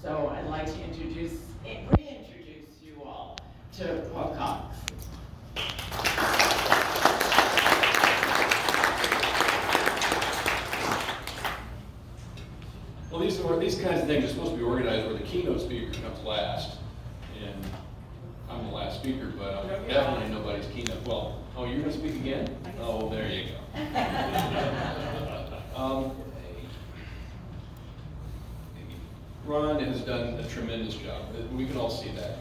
So I'd like to reintroduce you all to Paul Cox. Well, these kinds of things are supposed to be organized where the keynote speaker comes last. And I'm the last speaker, but I'm definitely nobody's keynote. Well, oh, you're going to speak again? Oh, well, there you go. Ron has done a tremendous job. We can all see that.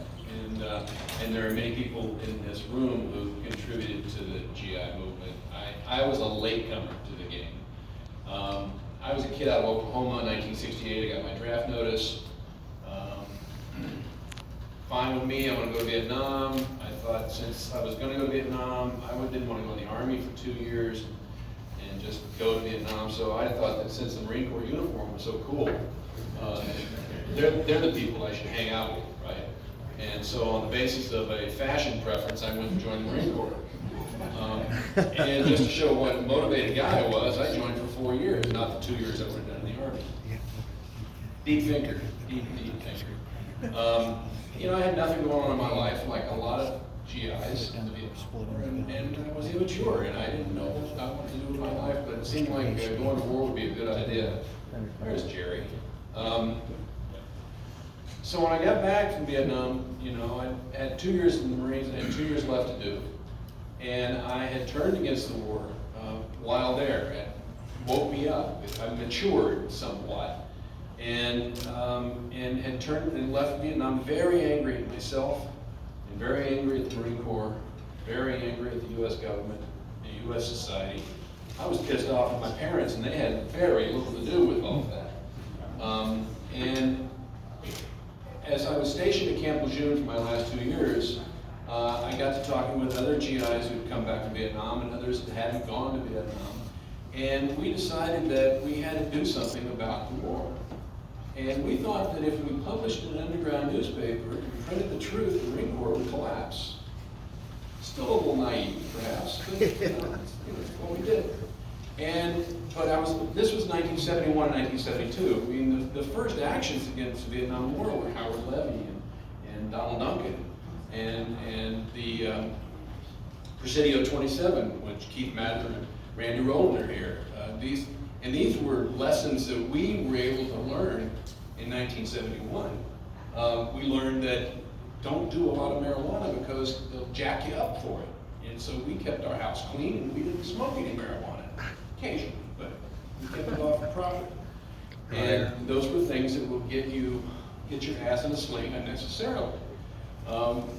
And there are many people in this room who contributed to the GI movement. I was a latecomer to the game. I was a kid out of Oklahoma in 1968. I got my draft notice. Fine with me, I want to go to Vietnam. I thought since I was going to go to Vietnam, I didn't want to go in the Army for 2 years and just go to Vietnam. So I thought that since the Marine Corps uniform was so cool, they're the people I should hang out with, right? And so on the basis of a fashion preference, I went and joined the Marine Corps. And just to show what a motivated guy I was, I joined for 4 years, not the 2 years I would have done in the Army. Deep thinker, deep thinker. You know, I had nothing going on in my life, like a lot of GIs in the Vietnam War, and I was immature, and I didn't know what I wanted to do with my life, but it seemed like going to war would be a good idea. There's Gerry. So when I got back from Vietnam, you know, I had 2 years in the Marines and had 2 years left to do. And I had turned against the war while there. It woke me up. I matured somewhat. And had turned and left Vietnam very angry at myself, and very angry at the Marine Corps, very angry at the U.S. government, the U.S. society. I was pissed off at my parents, and they had very little to do with all of that. And as I was stationed at Camp Lejeune for my last 2 years, I got to talking with other GIs who had come back from Vietnam and others that hadn't gone to Vietnam. And we decided that we had to do something about the war. And we thought that if we published an underground newspaper and printed the truth, the Marine Corps would collapse. Still a little naive, perhaps, but you know, that's what we did. But this was 1971 and 1972. I mean, the first actions against the Vietnam War were Howard Levy and Donald Duncan and the Presidio 27, which Keith Mather and Randy Rowland are here. These were lessons that we were able to learn in 1971. We learned that don't do a lot of marijuana because they'll jack you up for it. And so we kept our house clean and we didn't smoke any marijuana, occasionally, but we kept it off the property. And those were things that would get your ass in a sling unnecessarily.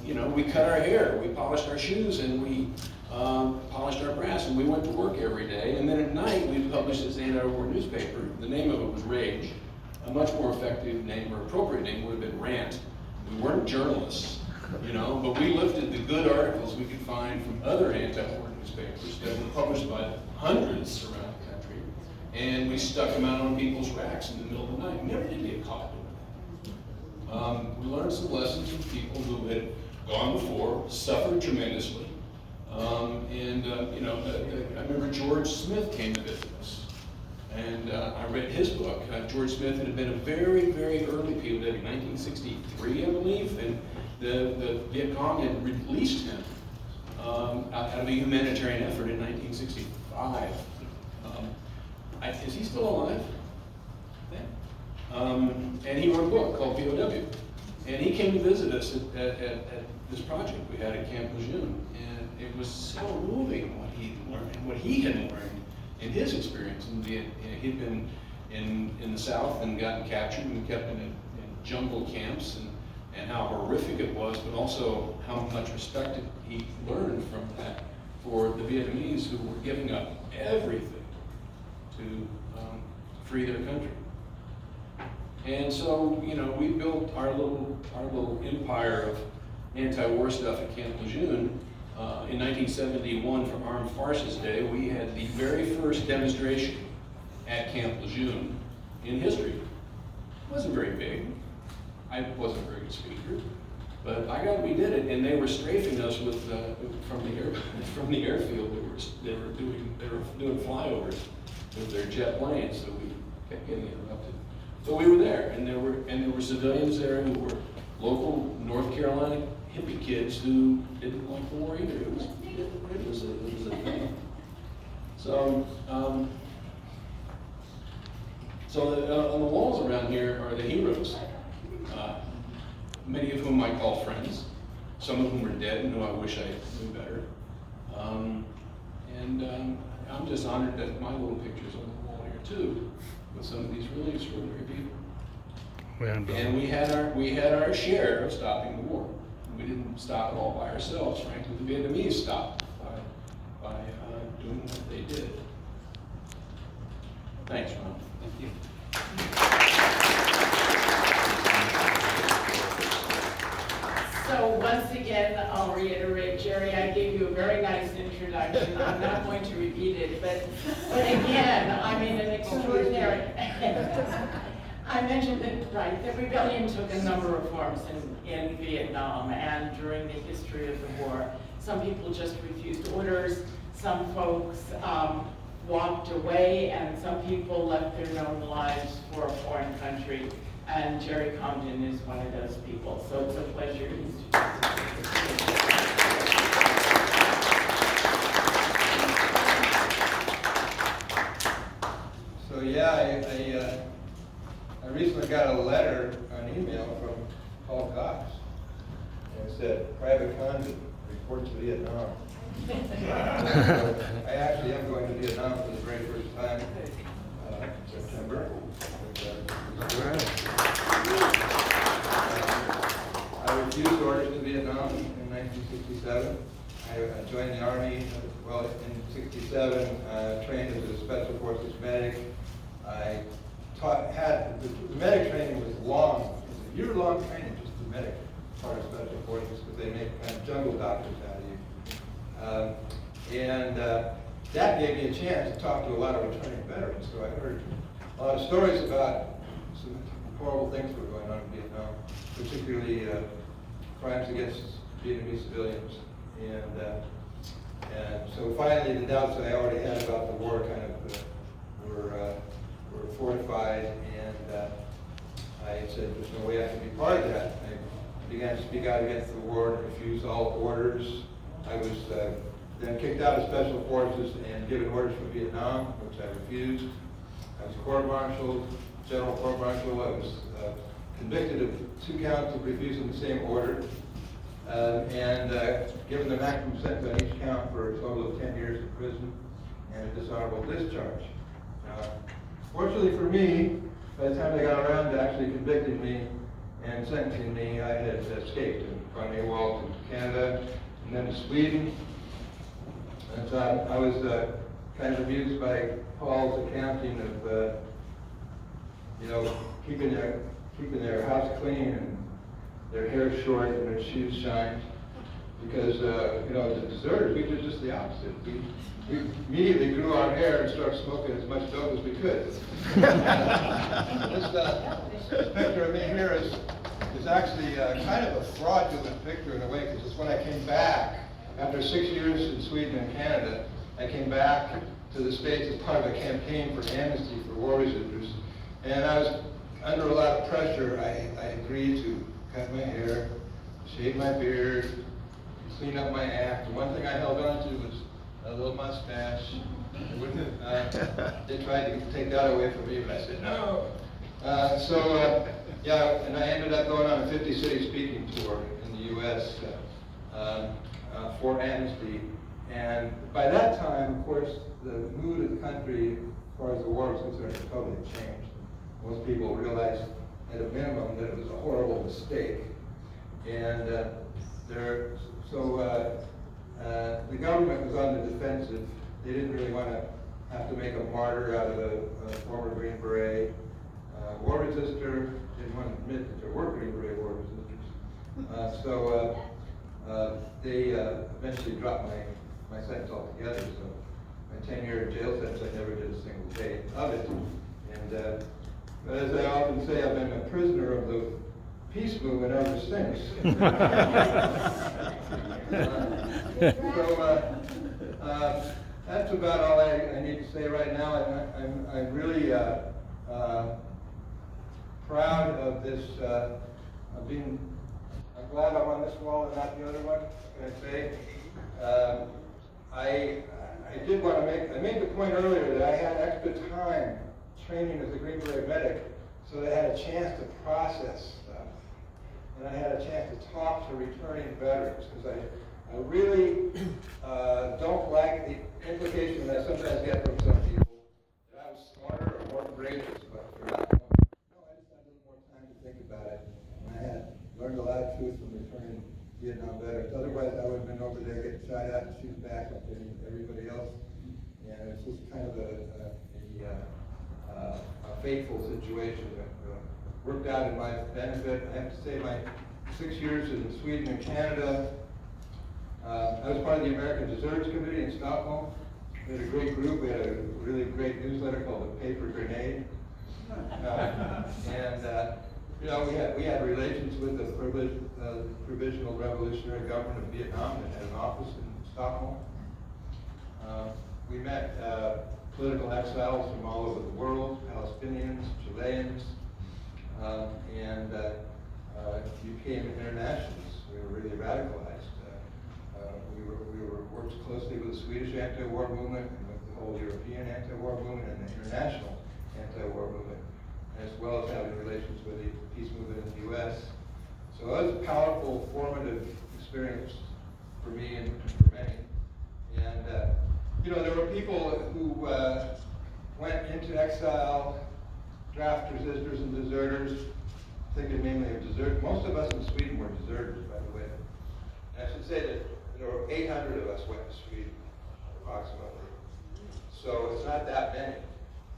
You know, we cut our hair, we polished our shoes, and we polished our brass, and we went to work every day. And then at night, we published this 8-hour war newspaper. The name of it was Rage. A much more effective name, or appropriate name, would have been Rant. We weren't journalists, you know, but we lifted the good articles we could find from other anti-war newspapers that were published by hundreds around the country, and we stuck them out on people's racks in the middle of the night. We never did get caught doing that. We learned some lessons from people who had gone before, suffered tremendously. You know, I remember George Smith came to visit us. And I read his book. George Smith had been a very, very early POW, 1963, I believe, and the Viet Cong had released him out of a humanitarian effort in 1965. Is he still alive? And he wrote a book called POW. And he came to visit us at this project we had at Camp Lejeune. And it was so moving what he learned, what he had learned in his experience. He'd been in the South and gotten captured and kept in jungle camps, and how horrific it was, but also how much respect he learned from that for the Vietnamese who were giving up everything to free their country. And so, you know, we built our little empire of anti-war stuff at Camp Lejeune. In 1971, for Armed Forces Day, we had the very first demonstration at Camp Lejeune in history. It wasn't very big. I wasn't a very good speaker, but by God, we did it. And they were strafing us with from the airfield. They were doing flyovers with their jet planes, so we kept getting interrupted. So we were there, and there were civilians there who were local North Carolina hippie kids who didn't like the war either. It was a thing. So, on the walls around here are the heroes, many of whom I call friends, some of whom are dead and who I wish I knew better. I'm just honored that my little picture's on the wall here too, with some of these really extraordinary people. And we had our share of stopping the war. We didn't stop it all by ourselves, frankly. The Vietnamese stopped by doing what they did. Thanks, Ron. Thank you. So once again, I'll reiterate, Gerry, I gave you a very nice introduction. I'm not going to repeat it, but again, I mean, an extraordinary. I mentioned that, right, the rebellion took a number of forms in Vietnam and during the history of the war. Some people just refused orders, some folks walked away, and some people left their known lives for a foreign country. And Gerry Condon is one of those people, so it's a pleasure. So yeah, I recently got a letter, an email from Paul Cox, and it said, "Private Condon, report to Vietnam." So I actually am going to Vietnam for the very first time in September. I refused orders to Vietnam in 1967. I joined the Army, well, in 67, trained as a Special Forces medic. I the medic training was long. It was a year-long training, just the medic part of Special Forces, because they make kind of jungle doctors out of you. That gave me a chance to talk to a lot of returning veterans. So I heard a lot of stories about some horrible things that were going on in Vietnam, particularly crimes against Vietnamese civilians. And so finally, the doubts that I already had about the war kind of were fortified, and I said, there's no way I can be part of that. I began to speak out against the war and refuse all orders. I was then kicked out of Special Forces and given orders for Vietnam, which I refused. I was court-martialed, general court-martial. I was convicted of 2 counts of refusing the same order, and given the maximum sentence on each count for a total of 10 years in prison and a dishonorable discharge. Fortunately for me, by the time they got around to actually convicting me and sentencing me, I had escaped and gone AWOL to Canada and then to Sweden. And so I was kind of amused by Paul's accounting of, keeping their house clean and their hair short and their shoes shined. Because, as deserters, we did just the opposite. We immediately grew our hair and started smoking as much dope as we could. This picture of me here is actually kind of a fraudulent picture in a way, because it's when I came back, after 6 years in Sweden and Canada, I came back to the States as part of a campaign for amnesty for war resistors. And I was under a lot of pressure. I agreed to cut my hair, shave my beard, clean up my act. The one thing I held on to was a little mustache. They tried to take that away from me, but I said no. And I ended up going on a 50-city speaking tour in the U.S. For amnesty. And by that time, of course, the mood of the country, as far as the war was concerned, had totally changed. Most people realized, at a minimum, that it was a horrible mistake. And the government was on the defensive. They didn't really want to have to make a martyr out of a former Green Beret war resistor. Didn't want to admit that there were Green Beret war resistors. They eventually dropped my sentence altogether. So my 10-year jail sentence, I never did a single day of it. And but as I often say, I've been a prisoner of the peace movement ever since. That's about all I need to say right now. I'm really proud of this, I'm glad I'm on this wall and not the other one, can I say. I did want to I made the point earlier that I had extra time training as a Green Beret medic, so that I had a chance to process stuff. And I had a chance to talk to returning veterans, because I really don't like the implication that I sometimes get from some people that I was smarter or more courageous, but for not knowing. No, I just had a little more time to think about it. And I had learned a lot of truth from returning Vietnam veterans. Otherwise, I would have been over there getting shot at and shooting back like everybody else. And it's just kind of a fateful situation that worked out in my benefit. I have to say, my 6 years in Sweden and Canada, I was part of the American Deserts Committee in Stockholm. We had a great group. We had a really great newsletter called The Paper Grenade. You know, we had relations with the Provisional Revolutionary Government of Vietnam that had an office in Stockholm. We met political exiles from all over the world, Palestinians, Chileans, and became internationalists. We were really radicalized. We worked closely with the Swedish anti-war movement and with the whole European anti-war movement and the international anti-war movement, as well as having relations with the peace movement in the U.S. So it was a powerful, formative experience for me and for many. And you know, there were people who went into exile, draft resistors and deserters, thinking mainly of desert. Most of us in Sweden were deserters, by the way. And I should say that there were 800 of us went to Sweden, approximately. So it's not that many.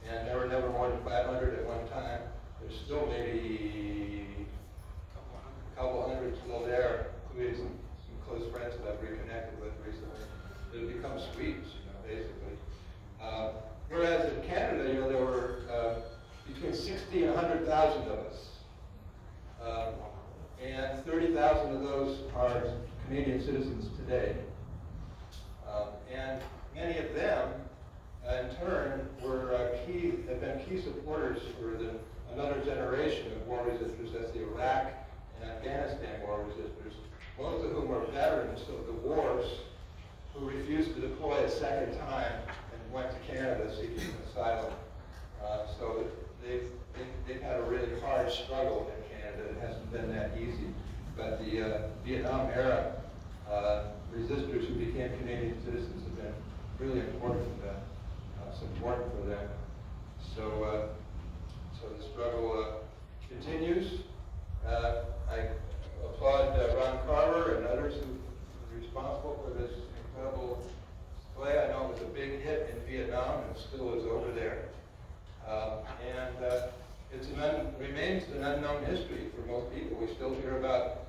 And there were never more than 500 at one time. There's still maybe a couple hundred still there, including some close friends that I've reconnected with recently. They've become Swedes, you know, basically. Whereas in Canada, you know, there were between 60 and 100,000 of us. And 30,000 of those are Canadian citizens today. And many of them, in turn, have been key supporters for another generation of war resistors. That's the Iraq and Afghanistan war resistors, most of whom are veterans of the wars who refused to deploy a second time and went to Canada seeking asylum. So they've had a really hard struggle in Canada. It hasn't been that easy. But the Vietnam era resistors who became Canadian citizens have been really important support for them. So the struggle continues. I applaud Ron Carver and others who are responsible for this incredible display. I know it was a big hit in Vietnam and still is over there. It remains an unknown history for most people. We still hear about,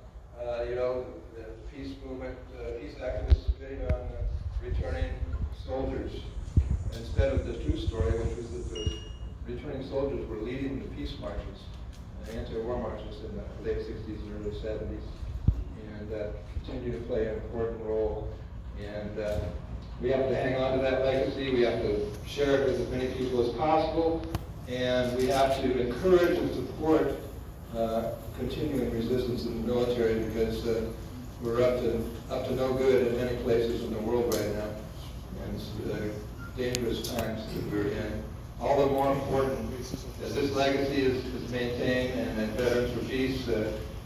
you know, the peace movement, peace activists sitting on returning soldiers, instead of the true story, which was that the returning soldiers were leading the peace marches, anti-war marches in the late 60s and early 70s, and continue to play an important role. And we have to hang on to that legacy. We have to share it with as many people as possible, and we have to encourage and support continuing resistance in the military, because we're up to no good in many places in the world right now, and it's dangerous times that we're in. All the more important that this legacy is maintained, and that Veterans for Peace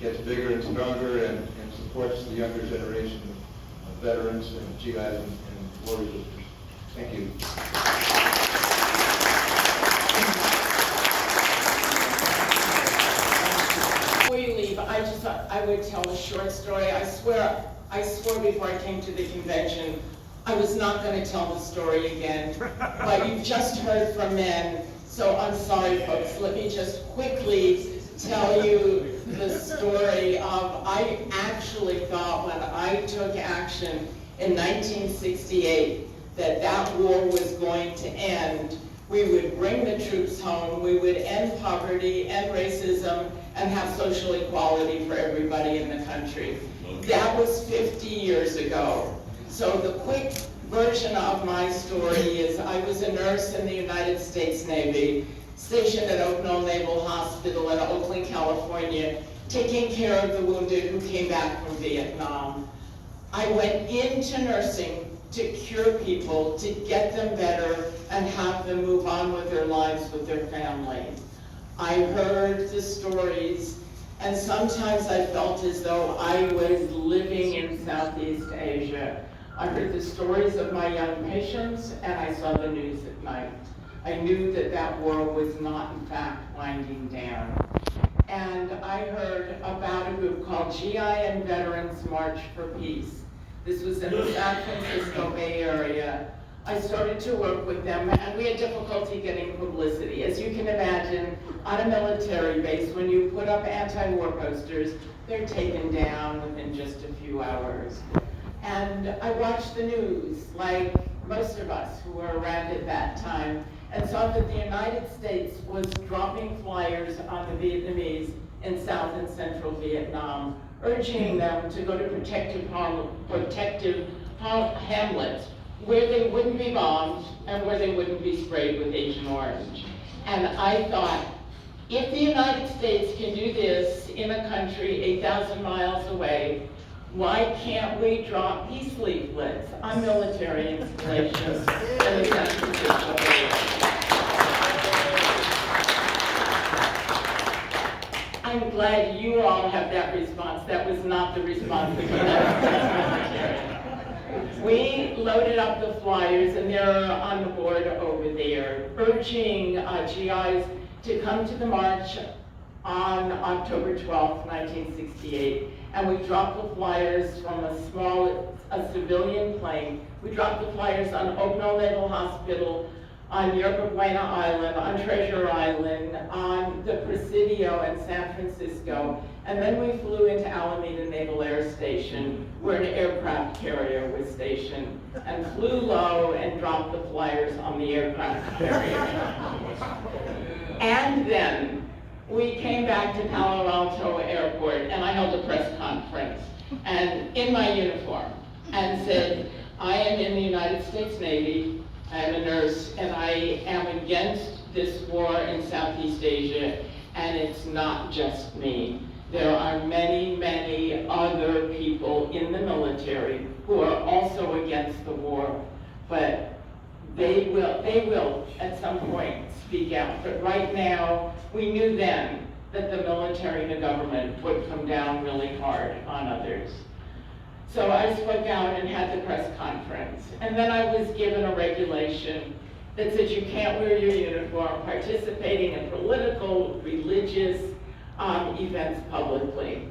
gets bigger and stronger and supports the younger generation of veterans and GIs and war resistors. Thank you. Before you leave, I just thought I would tell a short story. I swore before I came to the convention I was not going to tell the story again, but you've just heard from men, so I'm sorry, folks. Let me just quickly tell you the story of, I actually thought when I took action in 1968 that war was going to end. We would bring the troops home, we would end poverty, end racism, and have social equality for everybody in the country. That was 50 years ago. So the quick version of my story is I was a nurse in the United States Navy, stationed at Oakland Naval Hospital in Oakland, California, taking care of the wounded who came back from Vietnam. I went into nursing to cure people, to get them better, and have them move on with their lives with their family. I heard the stories, and sometimes I felt as though I was living in Southeast Asia. I heard the stories of my young patients, and I saw the news at night. I knew that that war was not, in fact, winding down. And I heard about a group called GI and Veterans March for Peace. This was in the San Francisco Bay Area. I started to work with them, and we had difficulty getting publicity. As you can imagine, on a military base, when you put up anti-war posters, they're taken down within just a few hours. And I watched the news, like most of us who were around at that time, and saw that the United States was dropping flyers on the Vietnamese in South and Central Vietnam, urging them to go to protective hamlets, where they wouldn't be bombed and where they wouldn't be sprayed with Agent Orange. And I thought, if the United States can do this in a country 8,000 miles away, why can't we drop peace leaflets on military installations in the San Francisco area? I'm glad you all have that response. That was not the response of the United States military. We loaded up the flyers, and they're on the board over there, urging GIs to come to the march on October 12th, 1968. And we dropped the flyers from a civilian plane. We dropped the flyers on Oakland Naval Hospital, on Yerba Buena Island, on Treasure Island, on the Presidio in San Francisco. And then we flew into Alameda Naval Air Station, where an aircraft carrier was stationed, and flew low and dropped the flyers on the aircraft carrier. And then we came back to Palo Alto Airport, and I held a press conference, and in my uniform, and said, I am in the United States Navy, I am a nurse, and I am against this war in Southeast Asia, and it's not just me. There are many, many other people in the military who are also against the war, but they will at some point speak out. But right now, we knew then that the military and the government would come down really hard on others. So I spoke out and had the press conference. And then I was given a regulation that said you can't wear your uniform participating in political, religious events publicly.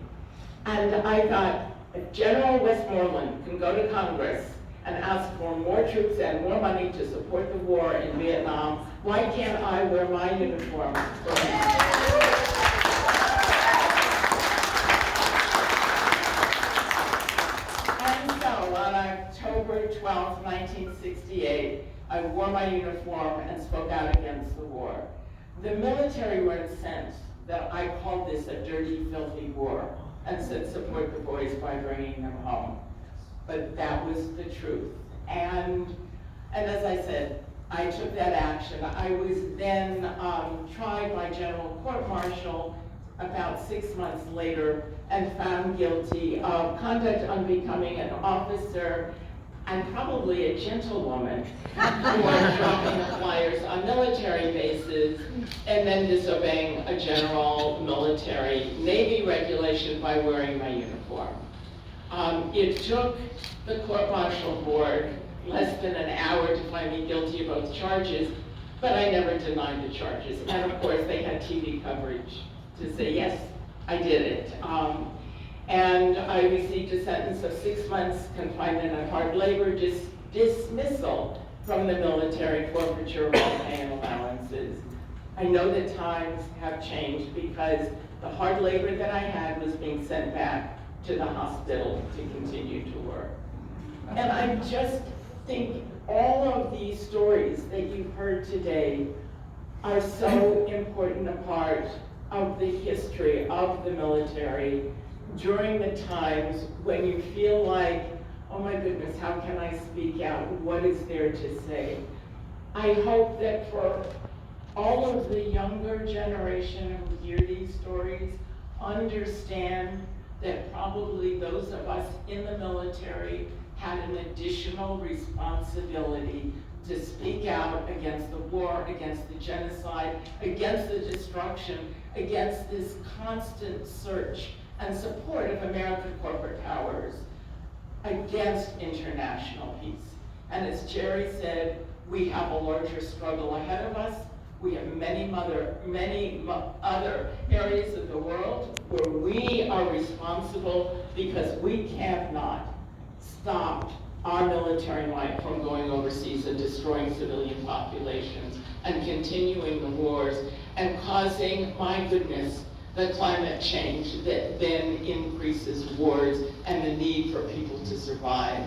And I thought, if General Westmoreland can go to Congress and ask for more troops and more money to support the war in Vietnam, why can't I wear my uniform? And so on October 12, 1968, I wore my uniform and spoke out against the war. The military were incensed that I called this a dirty, filthy war and said support the boys by bringing them home. But that was the truth. And as I said, I took that action. I was then tried by General Court-Martial about 6 months later and found guilty of conduct unbecoming an officer and probably a gentlewoman who was dropping the flyers on military bases and then disobeying a general military Navy regulation by wearing my uniform. It took the court-martial board less than an hour to find me guilty of both charges, but I never denied the charges. And of course, they had TV coverage to say, yes, I did it. And I received a sentence of 6 months confinement and hard labor dismissal from the military, forfeiture of all pay and allowances. I know that times have changed because the hard labor that I had was being sent back to the hospital to continue to work. And I just think all of these stories that you've heard today are so important a part of the history of the military during the times when you feel like, oh my goodness, how can I speak out? What is there to say? I hope that for all of the younger generation who hear these stories understand that probably those of us in the military had an additional responsibility to speak out against the war, against the genocide, against the destruction, against this constant search and support of American corporate powers against international peace. And as Gerry said, we have a larger struggle ahead of us. We have many other areas of the world where we are responsible because we cannot stop our military might from going overseas and destroying civilian populations and continuing the wars and causing, my goodness, the climate change that then increases wars and the need for people to survive.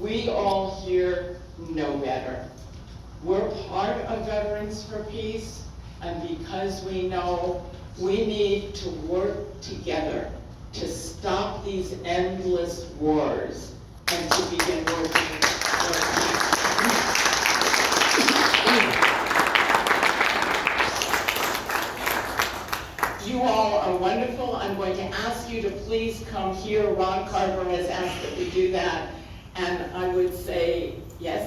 We all here know better. We're part of Veterans for Peace, and because we know, we need to work together to stop these endless wars and to begin working for peace. You all are wonderful. I'm going to ask you to please come here. Ron Carver has asked that we do that. And I would say, yes,